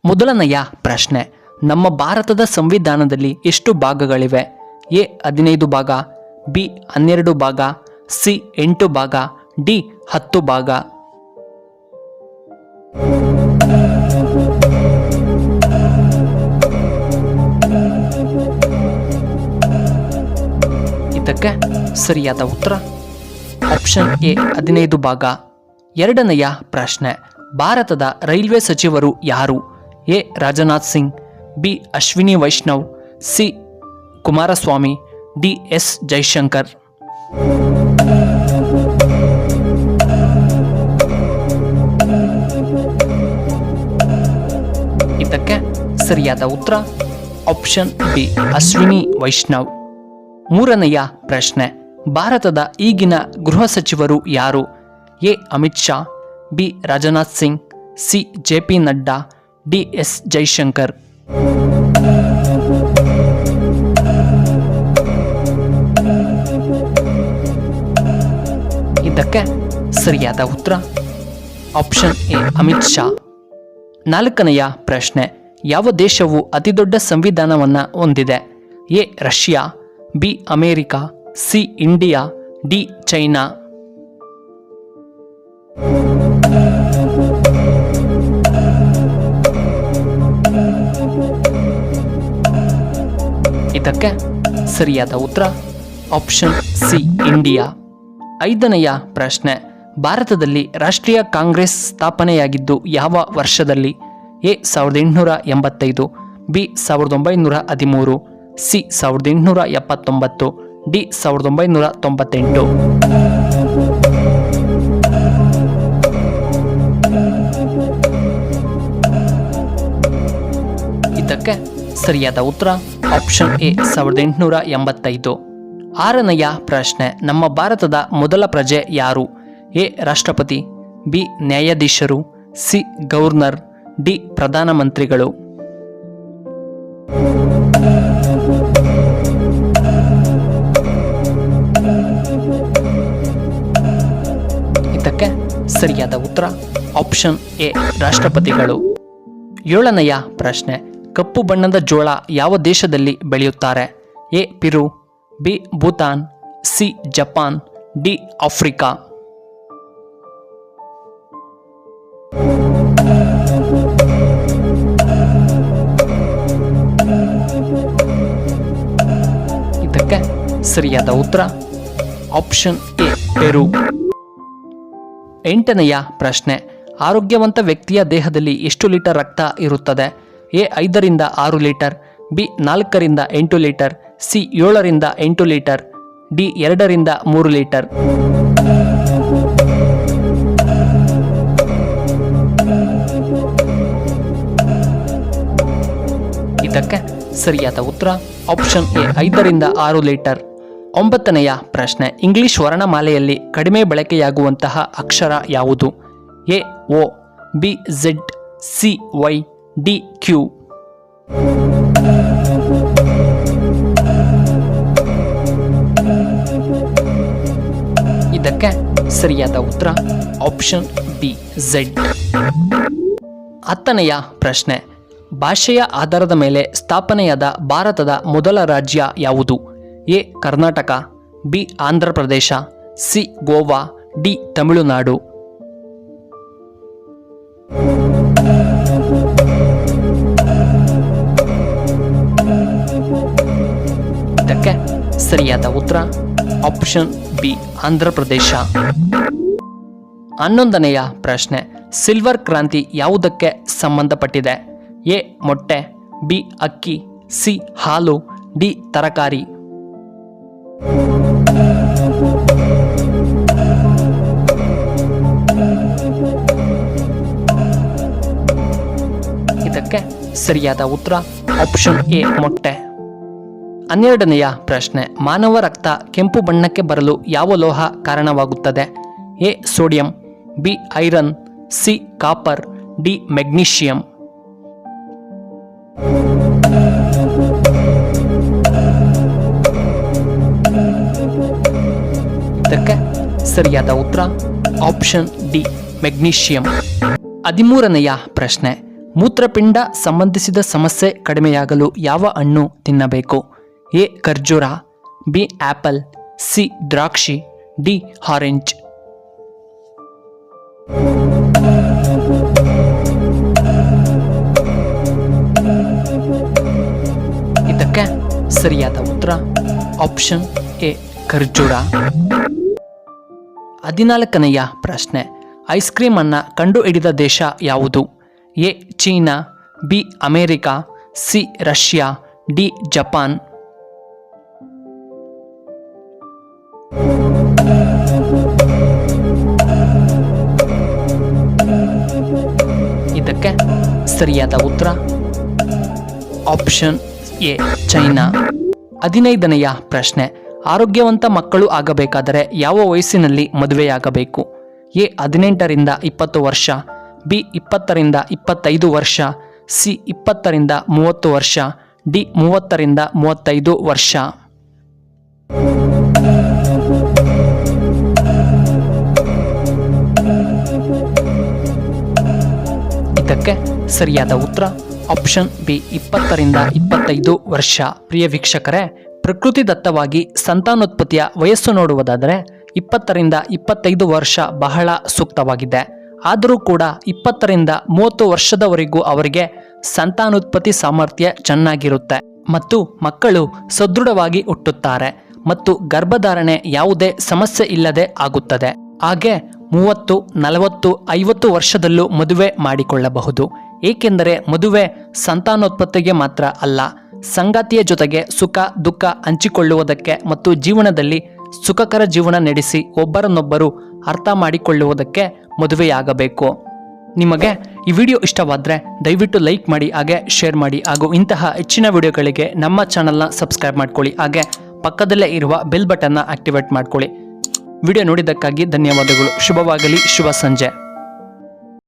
ಮೊದಲನೆಯ ಪ್ರಶ್ನೆ, ನಮ್ಮ ಭಾರತದ ಸಂವಿಧಾನದಲ್ಲಿ ಎಷ್ಟು ಭಾಗಗಳಿವೆ? ಎ 15 ಭಾಗ, ಬಿ 12 ಭಾಗ, ಸಿ 8 ಭಾಗ, ಡಿ 10 ಭಾಗ. ಇದಕ್ಕೆ ಸರಿಯಾದ ಉತ್ತರ ಆಪ್ಷನ್ ಎ 15 ಭಾಗ. ಎರಡನೆಯ ಪ್ರಶ್ನೆ, ಭಾರತದ ರೈಲ್ವೆ ಸಚಿವರು ಯಾರು? A Rajnath Singh, B Ashwini Vaishnaw, C Kumaraswamy, D S Jaishankar. ಇದಕ್ಕೆ ಸರಿಯಾದ ಉತ್ತರ ಆಪ್ಷನ್ ಬಿ ಅಶ್ವಿನಿ ವೈಷ್ಣವ್. ಮೂರನೆಯ ಪ್ರಶ್ನೆ, ಭಾರತದ ಈಗಿನ ಗೃಹ ಸಚಿವರು ಯಾರು? A Amit Shah, B Rajnath Singh, C JP Nadda, D S Jaishankar. ಇದಕ್ಕೆ ಸರಿಯಾದ ಉತ್ತರ ಆಪ್ಷನ್ ಎ ಅಮಿತ್ ಶಾ. ನಾಲ್ಕನೆಯ ಪ್ರಶ್ನೆ, ಯಾವ ದೇಶವು ಅತಿದೊಡ್ಡ ಸಂವಿಧಾನವನ್ನು ಹೊಂದಿದೆ? A Russia, B America, C India, D China. ಇದಕ್ಕೆ ಸರಿಯಾದ ಉತ್ತರ ಆಪ್ಷನ್ ಸಿ ಇಂಡಿಯಾ. ಐದನೆಯ ಪ್ರಶ್ನೆ, ಭಾರತದಲ್ಲಿ ರಾಷ್ಟ್ರೀಯ ಕಾಂಗ್ರೆಸ್ ಸ್ಥಾಪನೆಯಾಗಿದ್ದು ಯಾವ ವರ್ಷದಲ್ಲಿ? A 1885, B 1913, C 1879, D 1998. ಇದಕ್ಕೆ ಸರಿಯಾದ ಉತ್ತರ ಆಪ್ಷನ್ ಎ 1885. ಆರನೆಯ ಪ್ರಶ್ನೆ, ನಮ್ಮ ಭಾರತದ ಮೊದಲ ಪ್ರಜೆ ಯಾರು? ಎ ರಾಷ್ಟ್ರಪತಿ, ಬಿ ನ್ಯಾಯಾಧೀಶರು, ಸಿ ಗವರ್ನರ್, ಡಿ ಪ್ರಧಾನಮಂತ್ರಿಗಳು. ಇದಕ್ಕೆ ಸರಿಯಾದ ಉತ್ತರ ಆಪ್ಷನ್ ಎ ರಾಷ್ಟ್ರಪತಿಗಳು. ಏಳನೆಯ ಪ್ರಶ್ನೆ, ಕಪ್ಪು ಬಣ್ಣದ ಜೋಳ ಯಾವ ದೇಶದಲ್ಲಿ ಬೆಳೆಯುತ್ತಾರೆ? A Peru, B Bhutan, C Japan, D Africa. ಇದಕ್ಕೆ ಸರಿಯಾದ ಉತ್ತರ ಆಪ್ಷನ್ ಎ ಪೆರು. ಎಂಟನೆಯ ಪ್ರಶ್ನೆ, ಆರೋಗ್ಯವಂತ ವ್ಯಕ್ತಿಯ ದೇಹದಲ್ಲಿ ಎಷ್ಟು ಲೀಟರ್ ರಕ್ತ ಇರುತ್ತದೆ? ಎ 5ರಿಂದ 6 ಲೀಟರ್, ಬಿ 4ರಿಂದ 8 ಲೀಟರ್, ಸಿ 7ರಿಂದ 8 ಲೀಟರ್, ಡಿ 2ರಿಂದ 3 ಲೀಟರ್. ಇದಕ್ಕೆ ಸರಿಯಾದ ಉತ್ತರ ಆಪ್ಷನ್ ಎ 5ರಿಂದ 6 ಲೀಟರ್. ಒಂಬತ್ತನೆಯ ಪ್ರಶ್ನೆ, ಇಂಗ್ಲಿಷ್ ವರ್ಣಮಾಲೆಯಲ್ಲಿ ಕಡಿಮೆ ಬಳಕೆಯಾಗುವಂತಹ ಅಕ್ಷರ ಯಾವುದು? A O, B Z, C Y, D Q. ಇದಕ್ಕೆ ಸರಿಯಾದ ಉತ್ತರ ಆಪ್ಷನ್ ಬಿ ಝೆಡ್. ಹತ್ತನೆಯ ಪ್ರಶ್ನೆ, ಭಾಷೆಯ ಆಧಾರದ ಮೇಲೆ ಸ್ಥಾಪನೆಯಾದ ಭಾರತದ ಮೊದಲ ರಾಜ್ಯ ಯಾವುದು? A Karnataka, B Andhra Pradesh, C Goa, D Tamil Nadu. ಇದಕ್ಕೆ ಸರಿಯಾದ ಉತ್ತರ ಆಪ್ಷನ್ ಬಿ ಆಂಧ್ರ ಪ್ರದೇಶ. 11ನೆಯ ಪ್ರಶ್ನೆ, ಸಿಲ್ವರ್ ಕ್ರಾಂತಿ ಯಾವುದಕ್ಕೆ ಸಂಬಂಧಪಟ್ಟಿದೆ? ಎ ಮೊಟ್ಟೆ, ಬಿ ಅಕ್ಕಿ, ಸಿ ಹಾಲು, ಡಿ ತರಕಾರಿ. ಇದಕ್ಕೆ ಸರಿಯಾದ ಉತ್ತರ ಆಪ್ಷನ್ ಎ ಮೊಟ್ಟೆ. 12ನೆಯ ಪ್ರಶ್ನೆ, ಮಾನವ ರಕ್ತ ಕೆಂಪು ಬಣ್ಣಕ್ಕೆ ಬರಲು ಯಾವ ಲೋಹ ಕಾರಣವಾಗುತ್ತದೆ? A sodium, B iron, C copper, D magnesium. ಇದಕ್ಕೆ ಸರಿಯಾದ ಉತ್ತರ ಆಪ್ಷನ್ ಡಿ ಮೆಗ್ನೀಷಿಯಂ. 13ನೆಯ ಪ್ರಶ್ನೆ, ಮೂತ್ರಪಿಂಡ ಸಂಬಂಧಿಸಿದ ಸಮಸ್ಯೆ ಕಡಿಮೆಯಾಗಲು ಯಾವ ಹಣ್ಣು ತಿನ್ನಬೇಕು? ಎ ಖರ್ಜೂರ, ಬಿ ಆಪಲ್, ಸಿ ದ್ರಾಕ್ಷಿ, ಡಿ ಆರೆಂಜ್. ಇದಕ್ಕೆ ಸರಿಯಾದ ಉತ್ತರ ಆಪ್ಷನ್ ಎ ಖರ್ಜೂರ. 14ನೆಯ ಪ್ರಶ್ನೆ, ಐಸ್ ಕ್ರೀಮ್ ಅನ್ನು ಕಂಡುಹಿಡಿದ ದೇಶ ಯಾವುದು? A China, B America, C Russia, D Japan. ಇದಕ್ಕೆ ಸರಿಯಾದ ಉತ್ತರ ಆಪ್ಷನ್ ಎ ಚೈನಾ. 15ನೆಯ ಪ್ರಶ್ನೆ, ಆರೋಗ್ಯವಂತ ಮಕ್ಕಳು ಆಗಬೇಕಾದರೆ ಯಾವ ವಯಸ್ಸಿನಲ್ಲಿ ಮದುವೆಯಾಗಬೇಕು? ಎ 18ರಿಂದ 20 ವರ್ಷ, ಬಿ 20ರಿಂದ 25 ವರ್ಷ, ಸಿ 20ರಿಂದ 30 ವರ್ಷ, ಡಿ 30ರಿಂದ 35 ವರ್ಷ. ಇದಕ್ಕೆ ಸರಿಯಾದ ಉತ್ತರ ಆಪ್ಷನ್ ಬಿ 20ರಿಂದ 25 ವರ್ಷ. ಪ್ರಿಯ ವೀಕ್ಷಕರೇ, ಪ್ರಕೃತಿದತ್ತವಾಗಿ ಸಂತಾನೋತ್ಪತ್ತಿಯ ವಯಸ್ಸು ನೋಡುವುದಾದರೆ 20ರಿಂದ 25 ವರ್ಷ ಬಹಳ ಸೂಕ್ತವಾಗಿದೆ. ಆದರೂ ಕೂಡ 20ರಿಂದ 30 ವರ್ಷದವರೆಗೂ ಅವರಿಗೆ ಸಂತಾನೋತ್ಪತ್ತಿ ಸಾಮರ್ಥ್ಯ ಚೆನ್ನಾಗಿರುತ್ತೆ ಮತ್ತು ಮಕ್ಕಳು ಸದೃಢವಾಗಿ ಹುಟ್ಟುತ್ತಾರೆ ಮತ್ತು ಗರ್ಭಧಾರಣೆ ಯಾವುದೇ ಸಮಸ್ಯೆ ಇಲ್ಲದೆ ಆಗುತ್ತದೆ. ಹಾಗೆ 30, 40, 50 ವರ್ಷದಲ್ಲೂ ಮದುವೆ ಮಾಡಿಕೊಳ್ಳಬಹುದು. ಏಕೆಂದರೆ ಮದುವೆ ಸಂತಾನೋತ್ಪತ್ತಿಗೆ ಮಾತ್ರ ಅಲ್ಲ, ಸಂಗಾತಿಯ ಜೊತೆಗೆ ಸುಖ ದುಃಖ ಹಂಚಿಕೊಳ್ಳುವುದಕ್ಕೆ ಮತ್ತು ಜೀವನದಲ್ಲಿ ಸುಖಕರ ಜೀವನ ನಡೆಸಿ ಒಬ್ಬರನ್ನೊಬ್ಬರು ಅರ್ಥ ಮಾಡಿಕೊಳ್ಳುವುದಕ್ಕೆ ಮದುವೆಯಾಗಬೇಕು. ನಿಮಗೆ ಈ ವಿಡಿಯೋ ಇಷ್ಟವಾದರೆ ದಯವಿಟ್ಟು ಲೈಕ್ ಮಾಡಿ, ಹಾಗೆ ಶೇರ್ ಮಾಡಿ, ಹಾಗೂ ಇಂತಹ ಹೆಚ್ಚಿನ ವಿಡಿಯೋಗಳಿಗೆ ನಮ್ಮ ಚಾನಲ್ನ ಸಬ್ಸ್ಕ್ರೈಬ್ ಮಾಡ್ಕೊಳ್ಳಿ. ಹಾಗೆ ಪಕ್ಕದಲ್ಲೇ ಇರುವ ಬೆಲ್ ಬಟನ್ನ ಆಕ್ಟಿವೇಟ್ ಮಾಡ್ಕೊಳ್ಳಿ. ವಿಡಿಯೋ ನೋಡಿದ್ದಕ್ಕಾಗಿ ಧನ್ಯವಾದಗಳು. ಶುಭವಾಗಲಿ. ಶುಭ ಸಂಜೆ.